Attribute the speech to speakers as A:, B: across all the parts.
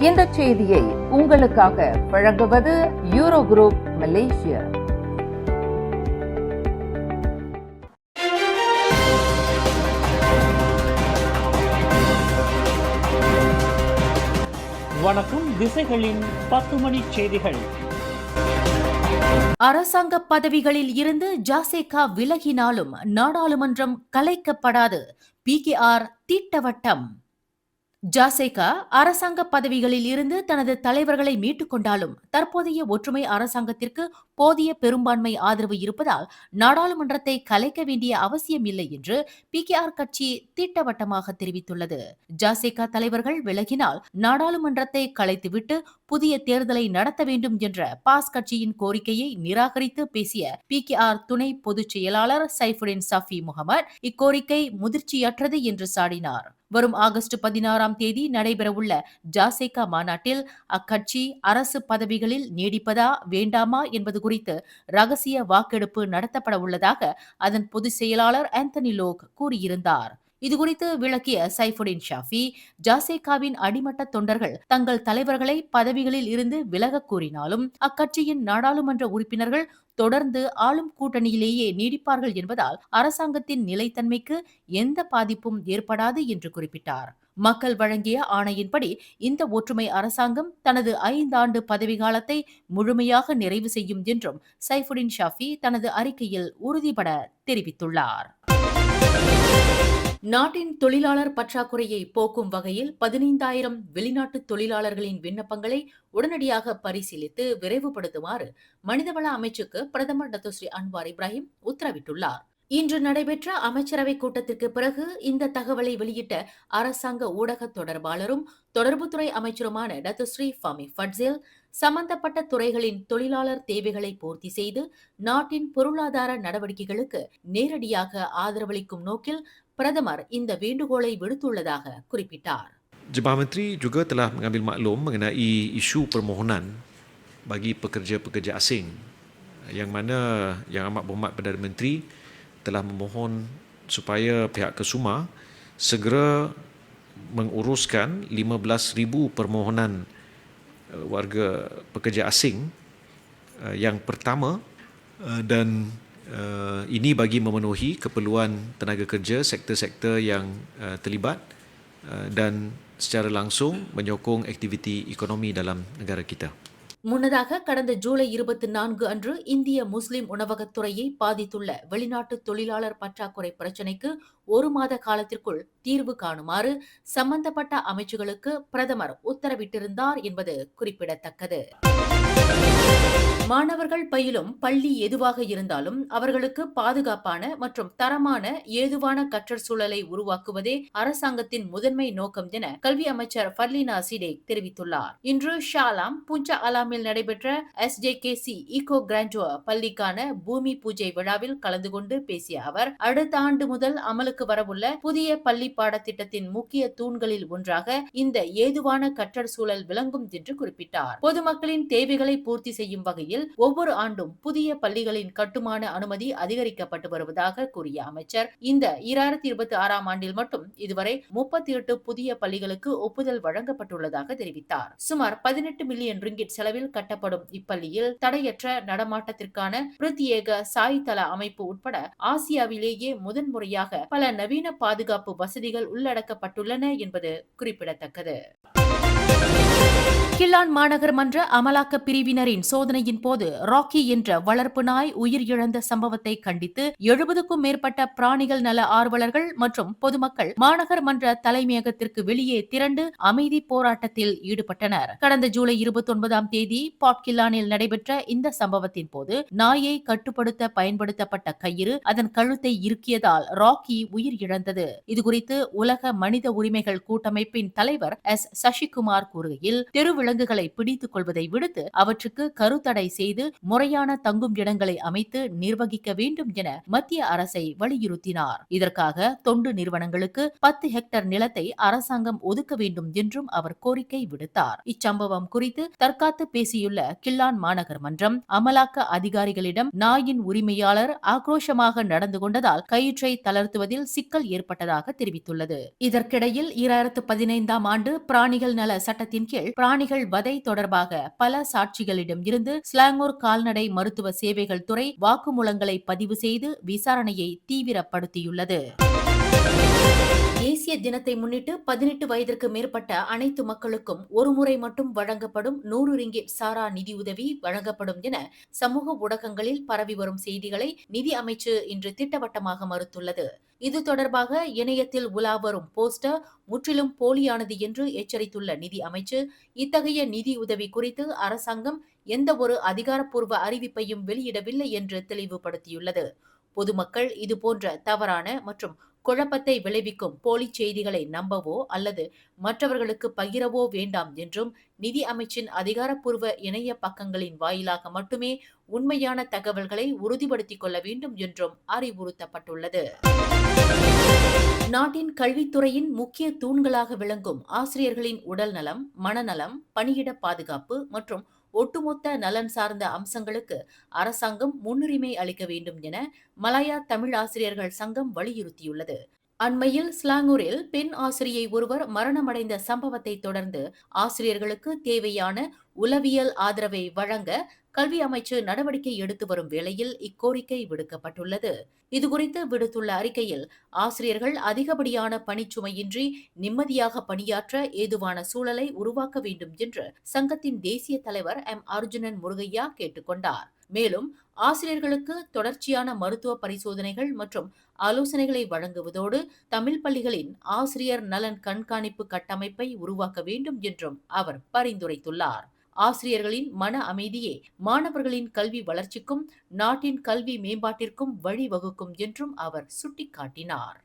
A: இந்த செய்தியை உங்களுக்காக வழங்குவது யூரோ குரூப் மலேசியா.
B: வணக்கம். திசைகளின் 10 மணி செய்திகள்.
C: அரசாங்க பதவிகளில் இருந்து ஜாசேகா விலகினாலும் நாடாளுமன்றம் கலைக்கப்படாது. PKR திட்டவட்டம். ஜாசேகா அரசாங்க பதவிகளில் இருந்து தனது தலைவர்களை மீட்டுக் கொண்டாலும் தற்போதைய ஒற்றுமை அரசாங்கத்திற்கு போதிய பெரும்பான்மை ஆதரவு இருப்பதால் நாடாளுமன்றத்தை கலைக்க வேண்டிய அவசியம் இல்லை என்று PKR கட்சி திட்டவட்டமாக தெரிவித்துள்ளது. ஜாசேகா தலைவர்கள் விலகினால் நாடாளுமன்றத்தை கலைத்துவிட்டு புதிய தேர்தலை நடத்த வேண்டும் என்ற பாஸ் கட்சியின் கோரிக்கையை நிராகரித்து பேசிய PKR துணை பொதுச் செயலாளர் சைஃபுடின் சஃபி முகமது இக்கோரிக்கை முதிர்ச்சியற்றது என்று சாடினார். வரும் ஆகஸ்ட் 16ஆம் தேதி நடைபெறவுள்ள ஜாசேகா மாநாட்டில் அக்கட்சி அரசு பதவிகளில் நீடிப்பதா வேண்டாமா என்பது குறித்து ரகசிய வாக்கெடுப்பு நடத்தப்பட உள்ளதாக அதன் பொதுச் செயலாளர் ஆந்தனி லோக் கூறியிருந்தார். இதுகுறித்து விளக்கிய சைஃபுடின் ஷாஃபி, ஜாசேகாவின் அடிமட்ட தொண்டர்கள் தங்கள் தலைவர்களை பதவிகளில் இருந்து விலக கூறினாலும் அக்கட்சியின் நாடாளுமன்ற உறுப்பினர்கள் தொடர்ந்து ஆளும் கூட்டணியிலேயே நீடிப்பார்கள் என்பதால் அரசாங்கத்தின் நிலைத்தன்மைக்கு எந்த பாதிப்பும் ஏற்படாது என்று குறிப்பிட்டார். மக்கள் வழங்கிய ஆணையின்படி இந்த ஒற்றுமை அரசாங்கம் தனது 5 ஆண்டு பதவிக்காலத்தை முழுமையாக நிறைவு செய்யும் என்றும் சைஃபுடின் ஷாஃபி தனது அறிக்கையில் உறுதிபட தெரிவித்துள்ளார். நாட்டின் தொழிலாளர் பற்றாக்குறையை போக்கும் வகையில் 15,000 வெளிநாட்டு தொழிலாளர்களின் விண்ணப்பங்களை உடனடியாக பரிசீலித்து விரைவுபடுத்துமாறு மனிதவள அமைச்சுக்கு பிரதமர் டத்தோஸ்ரீ அன்வார் இப்ராஹிம் உத்தரவிட்டுள்ளார். இன்று நடைபெற்ற அமைச்சரவை கூட்டத்திற்கு பிறகு இந்த தகவலை வெளியிட்ட அரசாங்க ஊடக தொடர்பாளரும் தொடர்புத்துறை அமைச்சருமான டத்தோஸ்ரீ ஃபமி ஃபட்சில், சம்பந்தப்பட்ட துறைகளின் தொழிலாளர் தேவைகளை பூர்த்தி செய்து நாட்டின் பொருளாதார நடவடிக்கைகளுக்கு நேரடியாக ஆதரவளிக்கும் நோக்கில் பிரதமர் இந்த வேண்டுகோளை விடுத்துள்ளதாக குறிப்பிட்டார்.
D: Jabatan Menteri juga telah mengambil maklum mengenai isu permohonan bagi pekerja-pekerja asing yang mana Yang Amat Berhormat Perdana Menteri telah memohon supaya pihak Kesuma segera menguruskan 15,000 permohonan warga pekerja asing yang pertama dan ini bagi memenuhi keperluan tenaga kerja sektor-sektor yang terlibat dan secara langsung menyokong aktiviti ekonomi dalam negara kita.
C: முன்னதாக கடந்த ஜூலை 24 அன்று இந்திய முஸ்லிம் உணவகத்துறையை பாதித்துள்ள வெளிநாட்டு தொழிலாளர் பற்றாக்குறை பிரச்சினைக்கு 1 மாத காலத்திற்குள் தீர்வு காணுமாறு சம்பந்தப்பட்ட அமைச்சுகளுக்கு பிரதமர் உத்தரவிட்டிருந்தார் என்பது குறிப்பிடத்தக்கது. மாணவர்கள் பயிலும் பள்ளி எதுவாக இருந்தாலும் அவர்களுக்கு பாதுகாப்பான மற்றும் தரமான ஏதுவான கற்றல் சூழலை உருவாக்குவதே அரசாங்கத்தின் முதன்மை நோக்கம் என கல்வி அமைச்சர் ஃபர்லினா சிடேக் தெரிவித்துள்ளார். இன்று ஷாலாம் புஞ்சா அலாமில் நடைபெற்ற SJKC ஈகோ கிராண்டுவா பள்ளிக்கான பூமி பூஜை விழாவில் கலந்து கொண்டு பேசிய அவர், அடுத்த ஆண்டு முதல் அமலுக்கு வரவுள்ள புதிய பள்ளி பாடத்திட்டத்தின் முக்கிய தூண்களில் ஒன்றாக இந்த ஏதுவான கற்றல் சூழல் விளங்கும் என்று குறிப்பிட்டார். பொதுமக்களின் தேவைகளை பூர்த்தி செய்யும் வகையில் ஒவ்வொரு ஆண்டும் புதிய பள்ளிகளின் கட்டுமான அனுமதி அதிகரிக்கப்பட்டு வருவதாக கூறிய அமைச்சர், இந்த 2026ஆம் ஆண்டில் மட்டும் இதுவரை 38 புதிய பள்ளிகளுக்கு ஒப்புதல் வழங்கப்பட்டுள்ளதாக தெரிவித்தார். சுமார் 18 மில்லியன் ரிங்கிட் செலவில் கட்டப்படும் இப்பள்ளியில் தடையற்ற நடமாட்டத்திற்கான பிரத்யேக சாய்தள அமைப்பு உட்பட ஆசியாவிலேயே முதன்முறையாக பல நவீன பாதுகாப்பு வசதிகள் உள்ளடக்கப்பட்டுள்ளன என்பது குறிப்பிடத்தக்கது. கில்லான் மாநகர் மன்ற அமலாக்க பிரிவினரின் சோதனையின் போது ராக்கி என்ற வளர்ப்பு நாய் உயிரிழந்த சம்பவத்தை கண்டித்து 70க்கும் மேற்பட்ட பிராணிகள் நல ஆர்வலர்கள் மற்றும் பொதுமக்கள் மாநகர் மன்ற தலைமையகத்திற்கு வெளியே திரண்டு அமைதி போராட்டத்தில் ஈடுபட்டனர். கடந்த ஜூலை 29ஆம் தேதி பாட் கில்லானில் நடைபெற்ற இந்த சம்பவத்தின் போது நாயை கட்டுப்படுத்த பயன்படுத்தப்பட்ட கயிறு அதன் கழுத்தை இறுக்கியதால் ராக்கி உயிர் இழந்தது. இதுகுறித்து உலக மனித உரிமைகள் கூட்டமைப்பின் தலைவர் S. சசிகுமார் கூறுகையில், தெருவிலங்குகள் மாடுகளை பிடித்துக் கொள்வதை விடுத்து அவற்றுக்கு கருத்தடை செய்து முறையான தங்கும் இடங்களை அமைத்து நிர்வகிக்க வேண்டும் என மத்திய அரசை வலியுறுத்தினார். இதற்காக தொண்டு நிறுவனங்களுக்கு 10 ஹெக்டேர் நிலத்தை அரசாங்கம் ஒதுக்க வேண்டும் என்றும் அவர் கோரிக்கை விடுத்தார். இச்சம்பவம் குறித்து தற்காத்து பேசியுள்ள கில்லான் மாநகர் மன்றம், அமலாக்க அதிகாரிகளிடம் நாயின் உரிமையாளர் ஆக்ரோஷமாக நடந்து கொண்டதால் கயிற்றை தளர்த்துவதில் சிக்கல் ஏற்பட்டதாக தெரிவித்துள்ளது. இதற்கிடையில் 2015ஆம் ஆண்டு பிராணிகள் நல சட்டத்தின் கீழ் பிராணிகள் வதை தொடர்பாக பல சாட்சிகளிடம் இருந்து ஸ்லாங்கூர் கால்நடை மருத்துவ சேவைகள் துறை வாக்குமூலங்களை பதிவு செய்து விசாரணையை தீவிரப்படுத்தியுள்ளது. தேசிய தினத்தை முன்னிட்டு 18 வயதிற்கு மேற்பட்ட அனைத்து மக்களுக்கும் ஒருமுறை மட்டும் வழங்கப்படும் 100 ரிங்கிட் சாரா நிதியுதவி வழங்கப்படும் என சமூக ஊடகங்களில் பரவி வரும் செய்திகளை நிதி அமைச்சு இன்று திட்டவட்டமாக மறுத்துள்ளது. இது தொடர்பாக இணையத்தில் உலா வரும் போஸ்டர் முற்றிலும் போலியானது என்று எச்சரித்துள்ள நிதி அமைச்சு, இத்தகைய நிதி உதவி குறித்து அரசாங்கம் எந்த ஒரு அதிகாரப்பூர்வ அறிவிப்பையும் வெளியிடவில்லை என்று தெளிவுபடுத்தியுள்ளது. பொதுமக்கள் இதுபோன்ற தவறான மற்றும் குழப்பத்தை விளைவிக்கும் போலி செய்திகளை நம்பவோ அல்லது மற்றவர்களுக்கு பகிரவோ வேண்டாம் என்றும் நிதி அமைச்சின் அதிகாரப்பூர்வ இணைய பக்கங்களின் வாயிலாக மட்டுமே உண்மையான தகவல்களை உறுதிப்படுத்திக் கொள்ள வேண்டும் என்றும் அறிவுறுத்தப்பட்டுள்ளது. நாட்டின் கல்வித்துறையின் முக்கிய தூண்களாக விளங்கும் ஆசிரியர்களின் உடல் நலம், மனநலம், பணியிட பாதுகாப்பு மற்றும் ஒட்டுமொத்த நலன் சார்ந்த அம்சங்களுக்கு அரசாங்கம் முன்னுரிமை அளிக்க வேண்டும் என மலாயா தமிழ் ஆசிரியர்கள் சங்கம் வலியுறுத்தியுள்ளது. அண்மையில் ஸ்லாங்கூரில் பெண் ஆசிரியை ஒருவர் மரணமடைந்த சம்பவத்தை தொடர்ந்து ஆசிரியர்களுக்கு தேவையான உளவியல் ஆதரவை வழங்க கல்வி அமைச்சு நடவடிக்கை எடுத்து வரும் வேளையில் இக்கோரிக்கை விடுக்கப்பட்டுள்ளது. இதுகுறித்து விடுத்துள்ள அறிக்கையில், ஆசிரியர்கள் அதிகப்படியான பணிச்சுமையின்றி நிம்மதியாக பணியாற்ற ஏதுவான சூழலை உருவாக்க வேண்டும் என்று சங்கத்தின் தேசிய தலைவர் எம். அர்ஜுனன் முருகையா கேட்டுக்கொண்டார். மேலும் ஆசிரியர்களுக்கு தொடர்ச்சியான மருத்துவ பரிசோதனைகள் மற்றும் ஆலோசனைகளை வழங்குவதோடு தமிழ் பள்ளிகளின் ஆசிரியர் நலன் கண்காணிப்பு கட்டமைப்பை உருவாக்க வேண்டும் என்றும் அவர் பரிந்துரைத்துள்ளார். ஆசிரியர்களின் மன அமைதியே மாணவர்களின் கல்வி வளர்ச்சிக்கும் நாட்டின் கல்வி மேம்பாட்டிற்கும் வழிவகுக்கும் என்றும் அவர் சுட்டிக்காட்டினார்.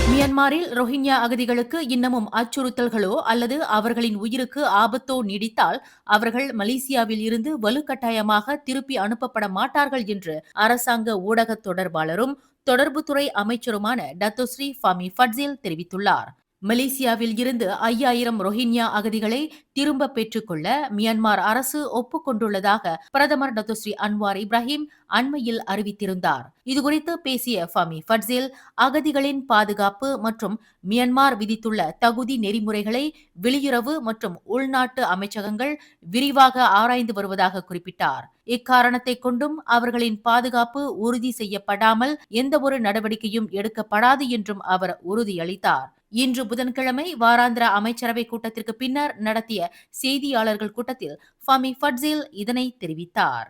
C: மியான்மரில் ரோஹிங்யா அகதிகளுக்கு இன்னமும் அச்சுறுத்தல்களோ அல்லது அவர்களின் உயிருக்கு ஆபத்தோ நீடித்தால் அவர்கள் மலேசியாவில் இருந்து வலுக்கட்டாயமாக திருப்பி அனுப்பப்பட மாட்டார்கள் என்று அரசாங்க ஊடக தொடர்பாளரும் தொடர்புத்துறை அமைச்சருமான டத்தோஸ்ரீ ஃபாமி ஃபட்சில் தெரிவித்துள்ளார். மலேசியாவில் இருந்து 5000 ரோஹிங்யா அகதிகளை திரும்ப பெற்றுக்கொள்ள மியான்மர் அரசு ஒப்புக்கொண்டுள்ளதாக பிரதமர் டத்தோஸ்ரீ அன்வார் இப்ராஹிம் அண்மையில் அறிவித்திருந்தார். இதுகுறித்து பேசிய ஃபாமி ஃபட்சில், அகதிகளின் பாதுகாப்பு மற்றும் மியான்மர் விதித்துள்ள தகுதி நெறிமுறைகளை வெளியுறவு மற்றும் உள்நாட்டு அமைச்சகங்கள் விரிவாக ஆராய்ந்து வருவதாக குறிப்பிட்டார். இக்காரணத்தை கொண்டும் அவர்களின் பாதுகாப்பு உறுதி செய்யப்படாமல் எந்தவொரு நடவடிக்கையும் எடுக்கப்படாது என்றும் அவர் உறுதியளித்தார். இன்று புதன்கிழமை வாராந்திர அமைச்சரவை கூட்டத்திற்கு பின்னர் நடத்திய செய்தியாளர்கள் கூட்டத்தில் ஃபாமி ஃபட்சில் இதனை தெரிவித்தார்.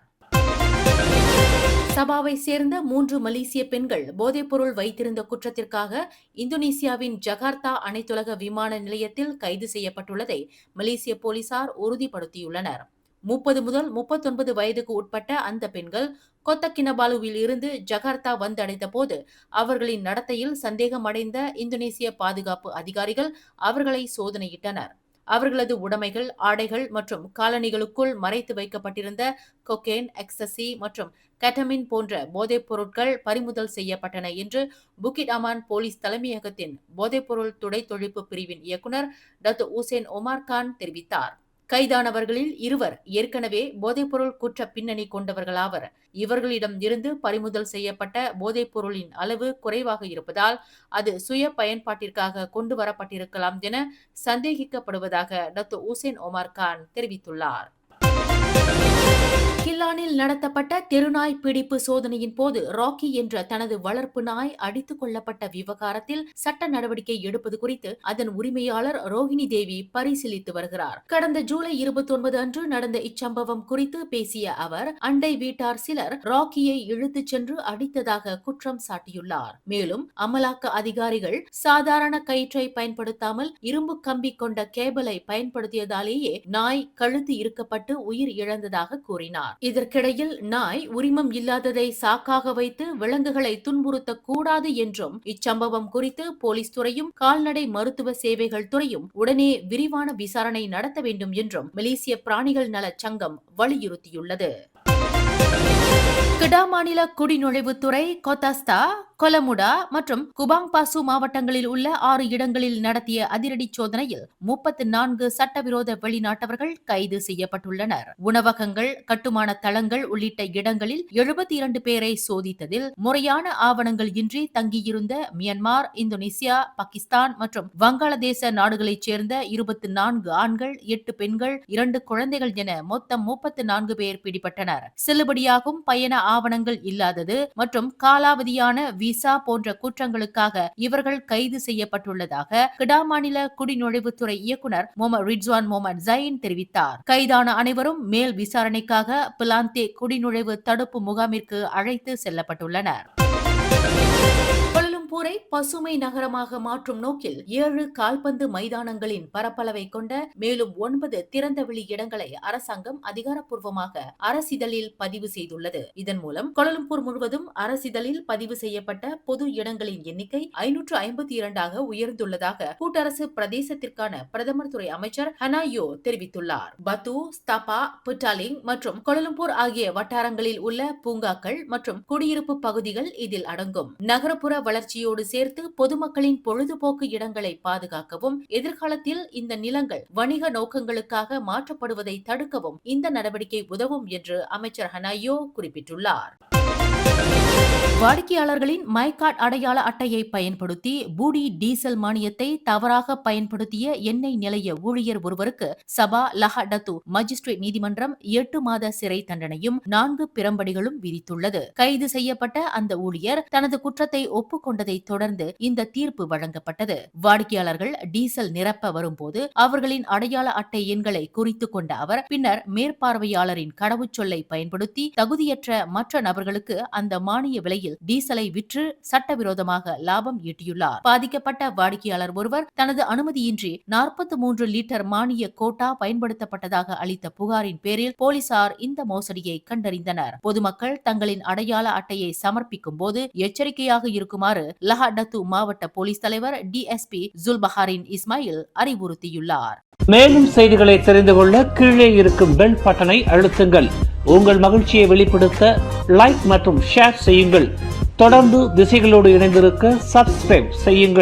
C: சபாவை சேர்ந்த 3 மலேசிய பெண்கள் போதைப்பொருள் வைத்திருந்த குற்றத்திற்காக இந்தோனேசியாவின் ஜகார்த்தா அனைத்துலக விமான நிலையத்தில் கைது செய்யப்பட்டுள்ளதை மலேசிய போலீசார் உறுதிப்படுத்தியுள்ளனர். 30 முதல் 39 வயதுக்கு உட்பட்ட அந்த பெண்கள் கொத்தக்கினபாலுவில் இருந்து ஜகார்த்தா வந்தடைந்த போது அவர்களின் நடத்தையில் சந்தேகமடைந்த இந்தோனேசிய பாதுகாப்பு அதிகாரிகள் அவர்களை சோதனையிட்டனர். அவர்களது உடைமைகள், ஆடைகள் மற்றும் காலணிகளுக்குள் மறைத்து வைக்கப்பட்டிருந்த கொக்கேன், எக்ஸசி மற்றும் கெட்டமின் போன்ற போதைப் பொருட்கள் பறிமுதல் செய்யப்பட்டன என்று புக்கிட் அமான் போலீஸ் தலைமையகத்தின் போதைப்பொருள் துடைத்தொழிப்பு பிரிவின் இயக்குநர் டத்து உசேன் ஒமார் கான் தெரிவித்தார். கைதானவர்களில் 2 ஏற்கனவே போதைப்பொருள் குற்ற பின்னணி கொண்டவர்களாவர். இவர்களிடம் இருந்து பறிமுதல் செய்யப்பட்ட போதைப் பொருளின் அளவு குறைவாக இருப்பதால் அது சுய பயன்பாட்டிற்காக கொண்டு வரப்பட்டிருக்கலாம் என சந்தேகிக்கப்படுவதாக டத்து உசேன் ஒமார் கான் தெரிவித்துள்ளார். கில்லானில் நடத்தப்பட்ட தெருநாய் பிடிப்பு சோதனையின் போது ராக்கி என்ற தனது வளர்ப்பு நாய் அடித்துக் கொள்ளப்பட்ட விவகாரத்தில் சட்ட நடவடிக்கை எடுப்பது குறித்து அதன் உரிமையாளர் ரோஹிணி தேவி பரிசீலித்து வருகிறார். கடந்த ஜூலை 29 அன்று நடந்த இச்சம்பவம் குறித்து பேசிய அவர், அண்டை வீட்டார் சிலர் ராக்கியை இழுத்துச் சென்று அடித்ததாக குற்றம் சாட்டியுள்ளார். மேலும் அமலாக்க அதிகாரிகள் சாதாரண கயிற்றை பயன்படுத்தாமல் இரும்பு கம்பி கொண்ட கேபிளை பயன்படுத்தியதாலேயே நாய் கழுத்து இறுக்கப்பட்டு உயிர் இழந்ததாக கூறினார். இதற்கிடையில் நாய் உரிமம் இல்லாததை சாக்காக வைத்து விலங்குகளை துன்புறுத்தக் கூடாது என்றும் இச்சம்பவம் குறித்து போலீஸ் துறையும் கால்நடை மருத்துவ சேவைகள் துறையும் உடனே விரிவான விசாரணை நடத்த வேண்டும் என்றும் மலேசிய பிராணிகள் நல சங்கம் வலியுறுத்தியுள்ளது. கிடா மாநில குடிநுழைவுத்துறை கொத்தாஸ்தா, கொலமுடா மற்றும் குபாங் பாசு மாவட்டங்களில் உள்ள 6 இடங்களில் நடத்திய அதிரடி சோதனையில் 34 சட்டவிரோத வெளிநாட்டவர்கள் கைது செய்யப்பட்டுள்ளனர். உணவகங்கள், கட்டுமான தளங்கள் உள்ளிட்ட இடங்களில் 72 பேரை சோதித்ததில் முறையான ஆவணங்கள் இன்றி தங்கியிருந்த மியான்மர், இந்தோனேசியா, பாகிஸ்தான் மற்றும் வங்காளதேச நாடுகளைச் சேர்ந்த 24 ஆண்கள், 8 பெண்கள், 2 குழந்தைகள் என மொத்தம் 34 பேர் பிடிபட்டனர். செல்லுபடியாகும் பயண ஆவணங்கள் இல்லாதது மற்றும் காலாவதியான விசா போன்ற குற்றங்களுக்காக இவர்கள் கைது செய்யப்பட்டுள்ளதாக கிடா மாநில குடிநுழைவுத்துறை இயக்குனர் முகமது ரிட்வான் முகமது ஜயின் தெரிவித்தார். கைதான அனைவரும் மேல் விசாரணைக்காக பிலாந்தே குடிநுழைவு தடுப்பு முகாமிற்கு அழைத்து செல்லப்பட்டுள்ளனர். கோலலம்பூரை பசுமை நகரமாக மாற்றும் நோக்கில் 7 கால்பந்து மைதானங்களின் பரப்பளவை கொண்ட மேலும் 9 திறந்தவெளி இடங்களை அரசாங்கம் அதிகாரப்பூர்வமாக அரசிதழில் பதிவு செய்துள்ளது. இதன் மூலம் கோலலம்பூர் முழுவதும் அரசிதழில் பதிவு செய்யப்பட்ட பொது இடங்களின் எண்ணிக்கை 552 உயர்ந்துள்ளதாக கூட்டரசு பிரதேசத்திற்கான பிரதமர் துறை அமைச்சர் ஹனாயோ தெரிவித்துள்ளார். பத்து, ஸ்தாபா, புட்டாலிங் மற்றும் கோலலம்பூர் ஆகிய வட்டாரங்களில் உள்ள பூங்காக்கள் மற்றும் குடியிருப்பு பகுதிகள் இதில் அடங்கும். நகரப்புற வளர்ச்சியோடு சேர்த்து பொதுமக்களின் பொழுதுபோக்கு இடங்களை பாதுகாக்கவும், எதிர்காலத்தில் இந்த நிலங்கள் வணிக நோக்கங்களுக்காக மாற்றப்படுவதை தடுக்கவும் இந்த நடவடிக்கை உதவும் என்று அமைச்சர் ஹனாயோ குறிப்பிட்டுள்ளார். வாடிக்கையாளர்களின் மைகார்ட் அடையாள அட்டையை பயன்படுத்தி பூடி டீசல் மானியத்தை தவறாக பயன்படுத்திய எண்ணெய் நிலைய ஊழியர் ஒருவருக்கு சபா லஹடத்து மஜிஸ்ட்ரேட் நீதிமன்றம் 8 மாத சிறை தண்டனையும் 4 பிரம்படிகளும் விதித்துள்ளது. கைது செய்யப்பட்ட அந்த ஊழியர் தனது குற்றத்தை ஒப்புக்கொண்டதை தொடர்ந்து இந்த தீர்ப்பு வழங்கப்பட்டது. வாடிக்கையாளர்கள் டீசல் நிரப்ப வரும்போது அவர்களின் அடையாள அட்டை எண்களை குறித்துக் கொண்ட அவர் பின்னர் மேற்பார்வையாளரின் கடவுச்சொல்லை பயன்படுத்தி தகுதியற்ற மற்ற நபர்களுக்கு அந்த மானிய விலையில் டீசலை விற்று சட்டவிரோதமாக லாபம் ஈட்டியுள்ளார். பாதிக்கப்பட்ட வாடிக்கையாளர் ஒருவர் தனது அனுமதியின்றி 43 லிட்டர் மானிய கோட்டா பயன்படுத்தப்பட்டதாக அளித்த புகாரின் பேரில் போலீசார் இந்த மோசடியை கண்டறிந்தனர். பொதுமக்கள் தங்களின் அடையாள அட்டையை சமர்ப்பிக்கும் போது எச்சரிக்கையாக இருக்குமாறு லஹடத்து மாவட்ட போலீஸ் தலைவர் DSP ஜுல்பஹாரின் இஸ்மாயில் அறிவுறுத்தியுள்ளார்.
B: மேலும் செய்திகளை தெரிந்து கொள்ள கீழே இருக்கும் பெல் பட்டனை அழுத்துங்கள். உங்கள் மகிழ்ச்சியை வெளிப்படுத்த லைக் மற்றும் ஷேர் செய்யுங்கள். தொடர்ந்து திசைகளோடு இணைந்திருக்க சப்ஸ்கிரைப் செய்யுங்கள்.